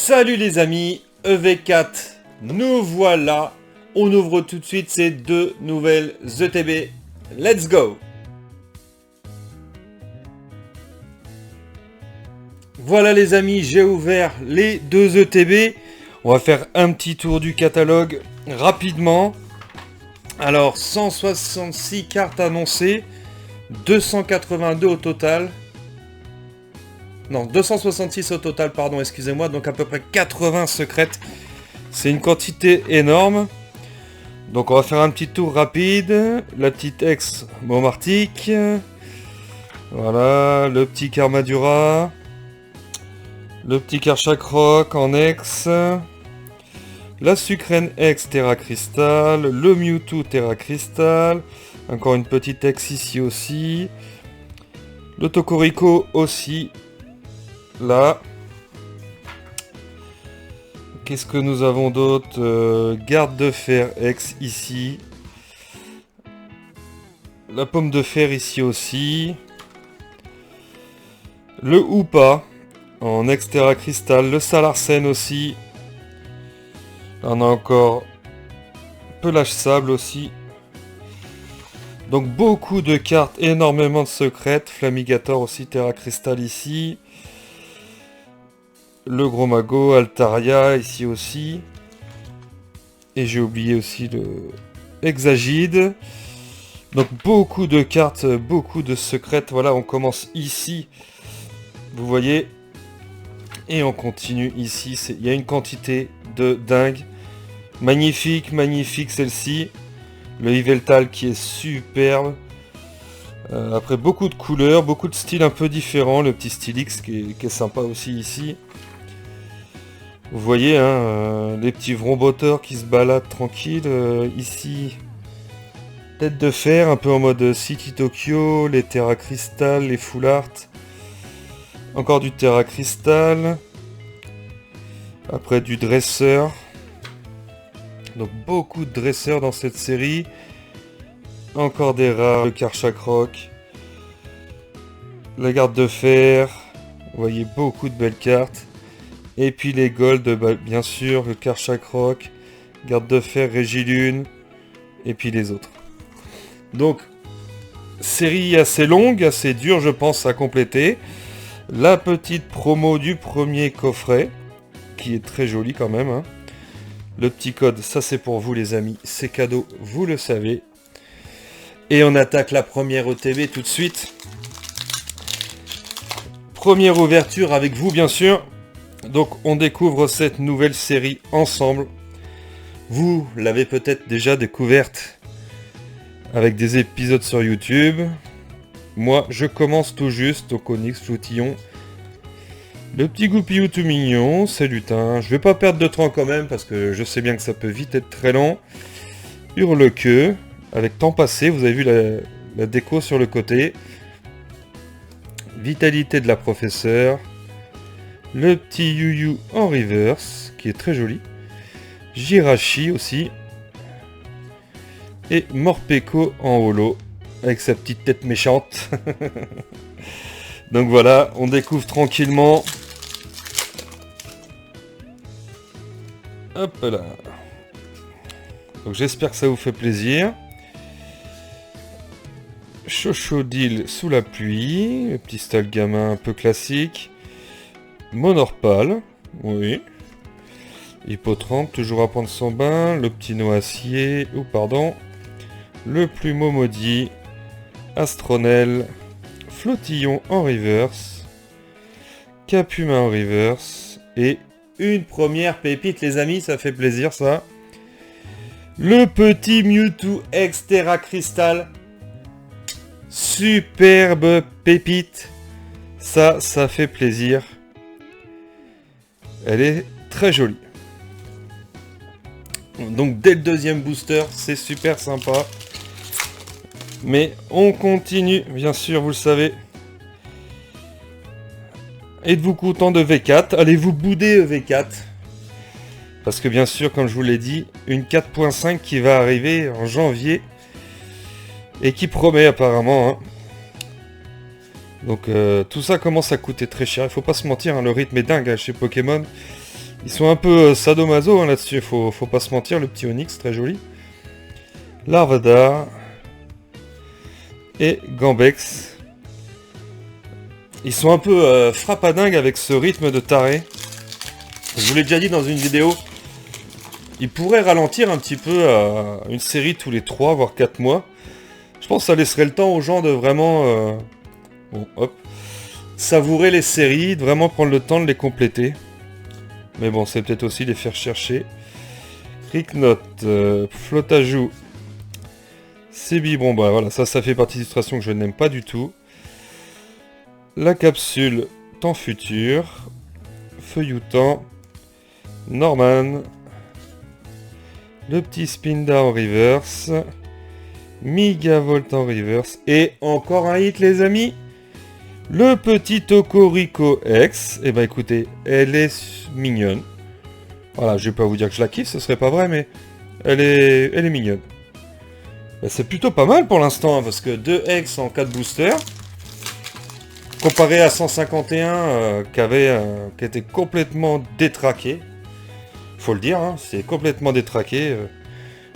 Salut les amis, EV4, nous voilà. On ouvre tout de suite ces deux nouvelles ETB. Let's go! Voilà les amis, j'ai ouvert les deux ETB. On va faire un petit tour du catalogue rapidement. Alors, 166 cartes annoncées, 282 au total. Non, 266 au total, pardon, excusez-moi. Donc à peu près 80 secrètes. C'est une quantité énorme. Donc on va faire un petit tour rapide. La petite ex Momartic. Voilà, le petit Karmadura. Le petit Karchakroc en ex. La Sucrène ex Terra Crystal. Le Mewtwo Terra Crystal. Encore une petite ex ici aussi. Le Tokorico aussi. Là. Qu'est-ce que nous avons d'autre? Garde de fer ex ici. La pomme de fer ici aussi. Le Hoopa en ex Terra Crystal. Le Salarsen aussi. Là, on a encore Pelage Sable aussi. Donc beaucoup de cartes, énormément de secrètes. Flamigator aussi, Terra Crystal ici. Le Gros Mago, Altaria ici aussi. Et j'ai oublié aussi le Hexagide. Donc beaucoup de cartes, beaucoup de secrètes. Voilà, on commence ici. Vous voyez. Et on continue ici. Il y a une quantité de dingue. Magnifique, magnifique celle-ci. Le Yveltal qui est superbe. Après beaucoup de couleurs, beaucoup de styles un peu différents. Le petit Stylix qui est sympa aussi ici. Vous voyez, hein, les petits vromboteurs qui se baladent tranquilles. Ici, tête de fer, un peu en mode City Tokyo. Les Terra Crystal, les Full Art. Encore du Terra Crystal. Après du dresseur. Donc beaucoup de dresseurs dans cette série. Encore des rares, le Karchakroc. La garde de fer. Vous voyez beaucoup de belles cartes. Et puis les Gold, bah, bien sûr, le Karchakroc, garde de fer, Régilune, et puis les autres. Donc, série assez longue, assez dure, je pense, à compléter. La petite promo du premier coffret, qui est très jolie quand même. Hein. Le petit code, ça c'est pour vous les amis, c'est cadeau, vous le savez. Et on attaque la première ETB tout de suite. Première ouverture avec vous, bien sûr. Donc on découvre cette nouvelle série ensemble. Vous l'avez peut-être déjà découverte avec des épisodes sur YouTube. Moi je commence tout juste, donc Onyx, Floutillon. Le petit Goupillou tout mignon, c'est lutin. Je vais pas perdre de temps quand même parce que je sais bien que ça peut vite être très long. Hurle-queue, avec temps passé, vous avez vu la déco sur le côté. Vitalité de la professeure. Le petit Yu-Yu en reverse, qui est très joli. Jirachi aussi. Et Morpeko en holo, avec sa petite tête méchante. Donc voilà, on découvre tranquillement. Hop là. Donc j'espère que ça vous fait plaisir. Chochodile sous la pluie. Le petit style gamin un peu classique. Monorpal, oui. Hippotrampe, toujours à prendre son bain. Le petit noacier, ou pardon. Le plumeau maudit. Astronel. Flottillon en reverse. Capuma en reverse. Et une première pépite, les amis, ça fait plaisir ça. Le petit Mewtwo ex Terra Crystal. Superbe pépite. Ça fait plaisir. Elle est très jolie. Donc dès le deuxième booster, c'est super sympa. Mais on continue, bien sûr, vous le savez. Êtes-vous content de V4? Allez-vous bouder V4? Parce que bien sûr, comme je vous l'ai dit, une 4.5 qui va arriver en janvier. Et qui promet apparemment. Hein. Donc tout ça commence à coûter très cher. Il faut pas se mentir, hein, le rythme est dingue hein, chez Pokémon. Ils sont un peu sadomaso hein, là-dessus, faut pas se mentir, le petit Onyx, très joli. Larvada et Gambex. Ils sont un peu frappadingues avec ce rythme de taré. Je vous l'ai déjà dit dans une vidéo, ils pourraient ralentir un petit peu à une série tous les 3 voire 4 mois. Je pense que ça laisserait le temps aux gens de vraiment savourer les séries, de vraiment prendre le temps de les compléter. Mais bon, c'est peut-être aussi les faire chercher. Ricknot, Flotajou, Sébi, bon bah voilà, ça fait partie d'illustrations que je n'aime pas du tout. La capsule Temps Futur, Feuilloutant, Norman, le petit Spinda en reverse, Migavolt en reverse, et encore un hit les amis, le petit Tokorico X. Et bah écoutez, elle est mignonne. Voilà, je vais pas vous dire que je la kiffe, ce serait pas vrai, mais elle est mignonne. Bah, c'est plutôt pas mal pour l'instant, hein, parce que 2 X en 4 boosters, comparé à 151 qui était complètement détraqué. Faut le dire, hein, c'est complètement détraqué.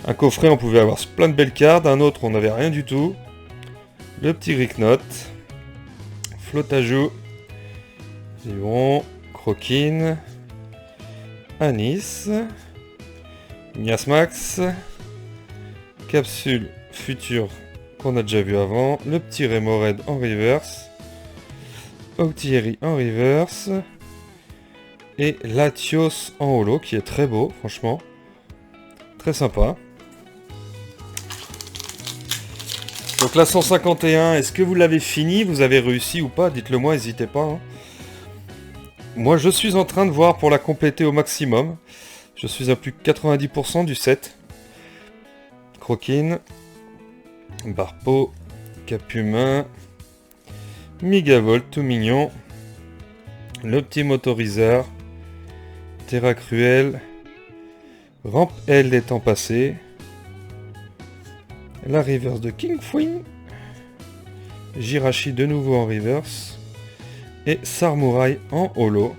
Un coffret, on pouvait avoir plein de belles cartes, un autre, on n'avait rien du tout. Le petit Ricknot, Flotajou, Vivon, Croquine, Anis, Miasmax, Capsule Future qu'on a déjà vu avant, le petit Remoraid en reverse, Octillery en reverse, et Latios en holo qui est très beau, franchement, très sympa. Donc la 151, est-ce que vous l'avez fini? Vous avez réussi ou pas? Dites-le moi, n'hésitez pas. Hein. Moi, je suis en train de voir pour la compléter au maximum. Je suis à plus de 90% du set. Croquine, Barpo, Capumain, Migavolt, tout mignon. Le petit motoriseur, Terra Cruel, Ramp L des temps passés. La reverse de King Fwing, Jirachi de nouveau en reverse, et Sarmurai en holo.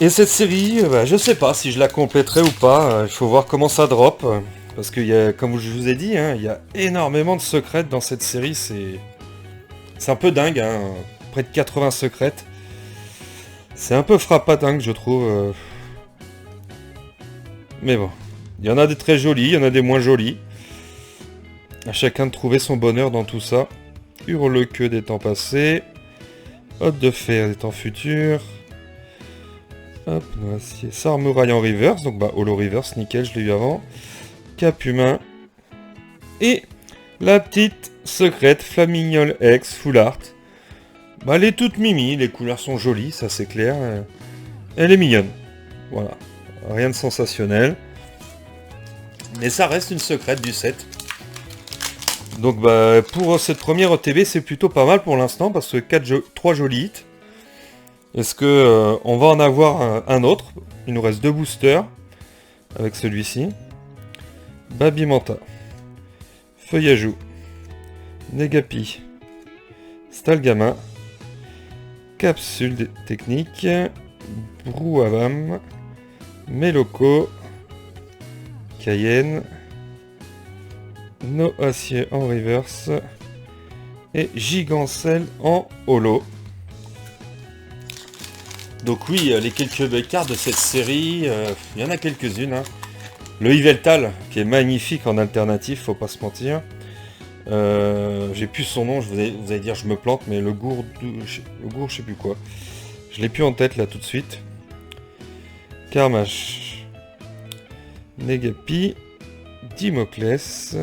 Et cette série, je sais pas si je la compléterai ou pas, il faut voir comment ça drop, parce que comme je vous ai dit, hein, il y a énormément de secrètes dans cette série, c'est un peu dingue, hein, près de 80 secrètes. C'est un peu frappadingue je trouve. Mais bon. Il y en a des très jolis, il y en a des moins jolis. À chacun de trouver son bonheur dans tout ça. Hurle-queue des temps passés. Hôte de fer des temps futurs. Hop, noisier. Sarmuraille en reverse. Donc holo reverse, nickel, je l'ai eu avant. Capumain. Et la petite secrète Flamignol X Full Art. Elle est toute mimi, les couleurs sont jolies, ça c'est clair. Elle est mignonne. Voilà. Rien de sensationnel. Mais ça reste une secrète du set. Donc pour cette première OTB, c'est plutôt pas mal pour l'instant, parce que 3 jolis hits. Est-ce que on va en avoir un autre? Il nous reste 2 boosters, avec celui-ci. Babimanta, Feuillajou, Negapi, Stalgama, Capsule technique, Brouhavam, Meloko, Cayenne, Noacier en reverse et Gigancel en holo. Donc oui, les quelques belles cartes de cette série, il y en a quelques-unes. Hein. Le Yveltal, qui est magnifique en alternatif, faut pas se mentir. J'ai plus son nom, vous allez dire je me plante, mais le gourde, je sais plus quoi. Je l'ai plus en tête là tout de suite. Karmash, Negapi, Dimoclès,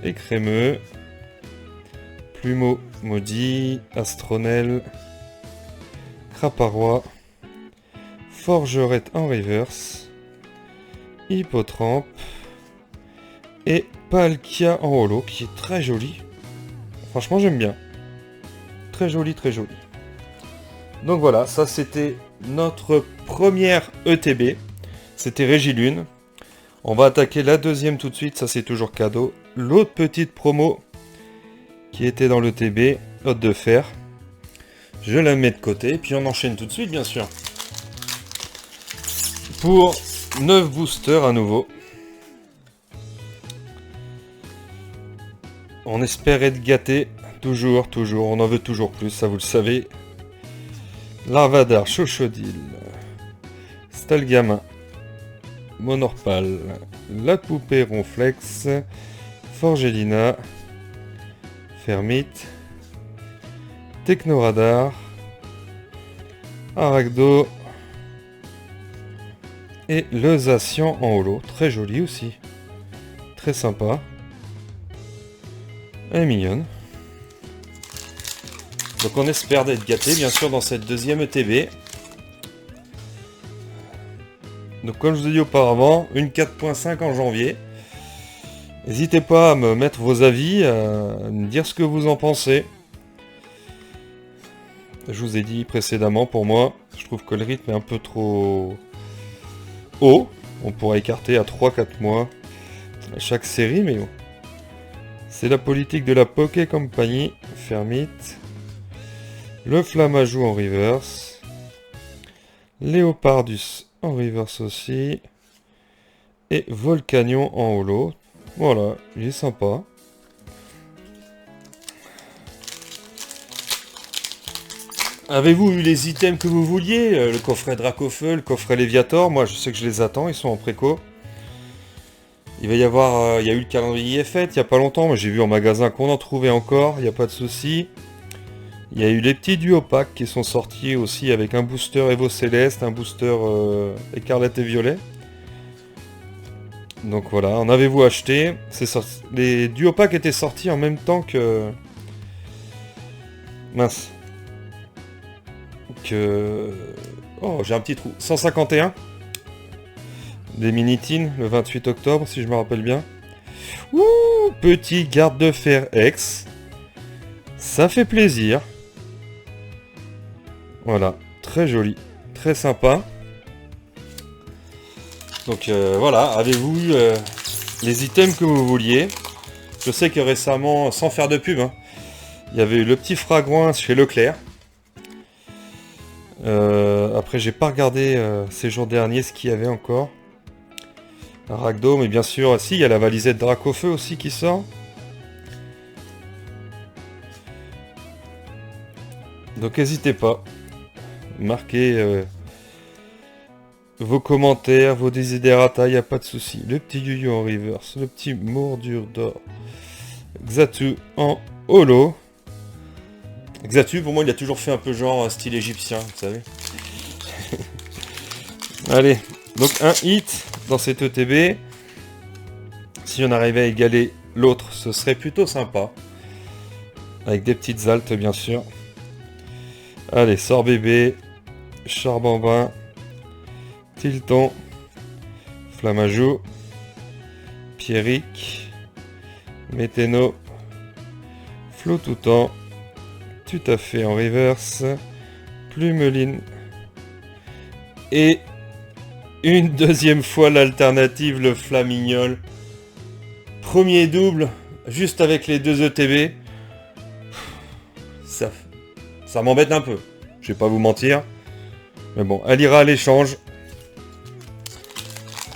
Écrémeux, Plumeau maudit, Astronel, Craparois, Forgerette en reverse, Hippotrampe et Palkia en holo qui est très joli. Franchement j'aime bien. Très joli, très joli. Donc voilà, ça c'était notre première ETB. C'était Régilune. On va attaquer la deuxième tout de suite, ça c'est toujours cadeau. L'autre petite promo qui était dans l'ETB, Hôte de fer. Je la mets de côté, puis on enchaîne tout de suite bien sûr. pour 9 boosters à nouveau. On espère être gâté. Toujours, on en veut toujours plus, ça vous le savez. Larvadar, Chochodile, Stalgamin, Monorpal, la poupée Ronflex, Forgelina, Fermite, Technoradar, Arachdo et le Zacian en holo. Très joli aussi. Très sympa. Elle est mignonne. Donc on espère d'être gâté bien sûr dans cette deuxième ETB. Donc comme je vous ai dit auparavant, une 4.5 en janvier. N'hésitez pas à me mettre vos avis, à me dire ce que vous en pensez. Je vous ai dit précédemment, pour moi, je trouve que le rythme est un peu trop haut. On pourrait écarter à 3-4 mois à chaque série, mais bon. C'est la politique de la Poké Company. Fermite. Le Flamajou en reverse. Léopardus en reverse aussi. Et Volcanion en holo. Voilà, il est sympa. Avez-vous eu les items que vous vouliez? Le coffret Dracofeu, le coffret Léviator. Moi, je sais que je les attends, ils sont en préco. Il va y avoir... il y a eu le calendrier fête il n'y a pas longtemps, mais j'ai vu en magasin qu'on en trouvait encore, il n'y a pas de souci. Il y a eu les petits duos packs qui sont sortis aussi avec un booster Evo Céleste, un booster Écarlate et Violet. Donc voilà, en avez-vous acheté? Les duos packs étaient sortis en même temps que... Mince. Oh, j'ai un petit trou. 151. Des Minitines, le 28 octobre, si je me rappelle bien. Ouh, petit garde de fer X. Ça fait plaisir. Voilà, très joli, très sympa. Donc voilà, avez-vous eu les items que vous vouliez? Je sais que récemment, sans faire de pub, hein, il y avait eu le petit Fragouin chez Leclerc. Après, j'ai pas regardé ces jours derniers ce qu'il y avait encore. Arachdo, mais bien sûr, si, il y a la valisette Dracofeu aussi qui sort. Donc n'hésitez pas. Marquez vos commentaires, vos desiderata, il n'y a pas de souci. Le petit Yu-Yu en reverse, le petit Mourdure d'or. Xatu en holo. Xatu, pour moi, il a toujours fait un peu genre style égyptien, vous savez. Allez, donc un hit dans cette ETB. Si on arrivait à égaler l'autre, ce serait plutôt sympa. Avec des petites haltes, bien sûr. Allez, sort bébé, Charbambin, Tilton, Flamajou, Pierrick, Météno, Floutoutan, tout à fait en reverse, Plumeline, et une deuxième fois l'alternative, le Flamignol. Premier double, juste avec les deux ETB. Ça m'embête un peu, je vais pas vous mentir. Mais bon, elle ira à l'échange.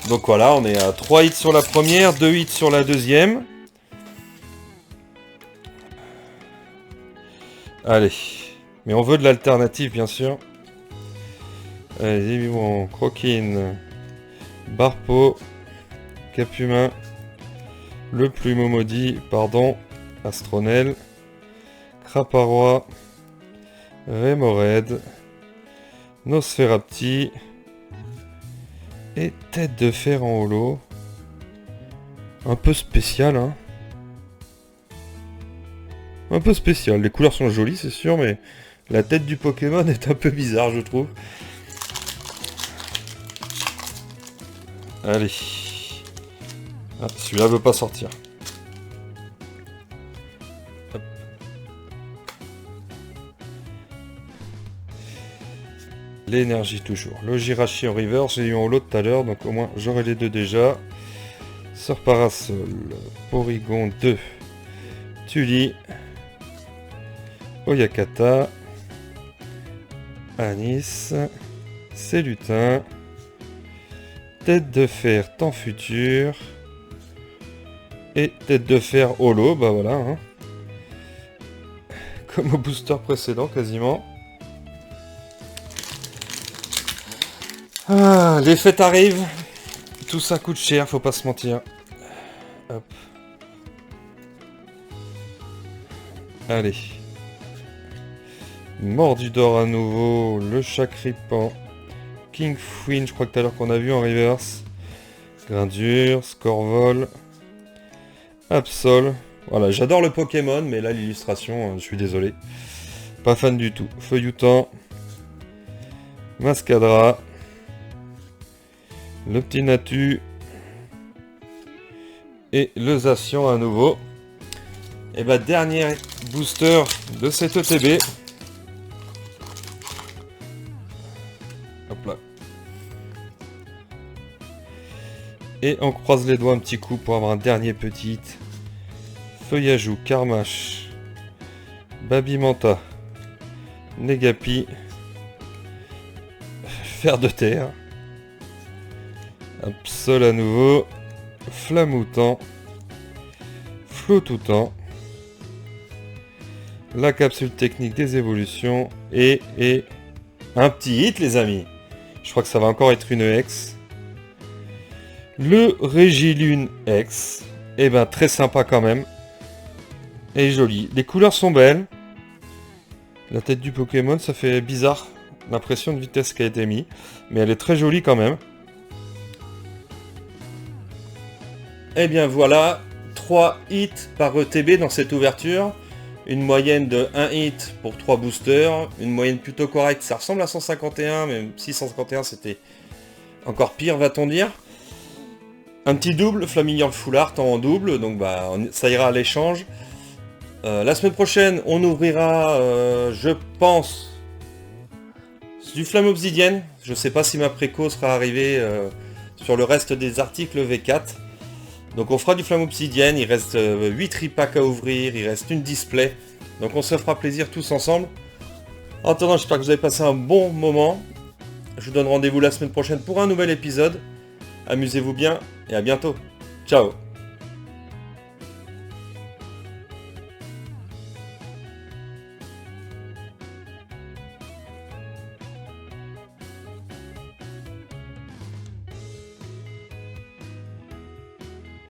Donc voilà, on est à 3 hits sur la première, 2 hits sur la deuxième. Allez. Mais on veut de l'alternative, bien sûr. Allez, bon, Croquine, Barpo, Capumin, le Plumeau Maudit, pardon, Astronel, Craparois, Rémored, Nosferapti et Tête de Fer en holo. Un peu spécial, hein. Un peu spécial. Les couleurs sont jolies, c'est sûr, mais la tête du Pokémon est un peu bizarre, je trouve. Allez. Ah, celui-là veut pas sortir. Hop. L'énergie toujours. Le Jirachi en river, j'ai eu en lot tout à l'heure, donc au moins j'aurai les deux déjà. Sœur Parasol, Porygon 2, Tully, Oyakata, Anis, Célutin, tête de fer temps futur. Et tête de fer holo, bah voilà. Hein. Comme au booster précédent quasiment. Ah, les fêtes arrivent. Tout ça coûte cher, faut pas se mentir. Hop. Allez. Mordudor à nouveau, le Chacripan, King Fwin, je crois que tout à l'heure qu'on a vu en reverse. Grindure, Scorvol, Absol. Voilà, j'adore le Pokémon, mais là l'illustration, je suis désolé. Pas fan du tout. Feuilloutant, Mascadra, le petit Natu et le Zacian à nouveau. Et bah dernier booster de cette ETB. Hop là. Et on croise les doigts un petit coup pour avoir un dernier petit. Feuillajou, Carmache, Babimanta, Negapi, Fer de terre, Absol à nouveau, Flamoutant, Flottoutant, la capsule technique des évolutions et un petit hit les amis. Je crois que ça va encore être une X. Le Régilune X. Et ben très sympa quand même. Et joli. Les couleurs sont belles. La tête du Pokémon, ça fait bizarre. L'impression de vitesse qui a été mise. Mais elle est très jolie quand même. Et bien voilà. 3 hits par ETB dans cette ouverture. Une moyenne de 1 hit pour 3 boosters. Une moyenne plutôt correcte. Ça ressemble à 151, même si 151 c'était encore pire, va-t-on dire. Un petit double, Flaminiol Full Art en double, donc bah ça ira à l'échange. La semaine prochaine, on ouvrira, je pense, du Flamme Obsidienne. Je sais pas si ma préco sera arrivée sur le reste des articles V4. Donc on fera du Flamme Obsidienne, il reste 8 repacks à ouvrir, il reste une display. Donc on se fera plaisir tous ensemble. En attendant, j'espère que vous avez passé un bon moment. Je vous donne rendez-vous la semaine prochaine pour un nouvel épisode. Amusez-vous bien et à bientôt. Ciao.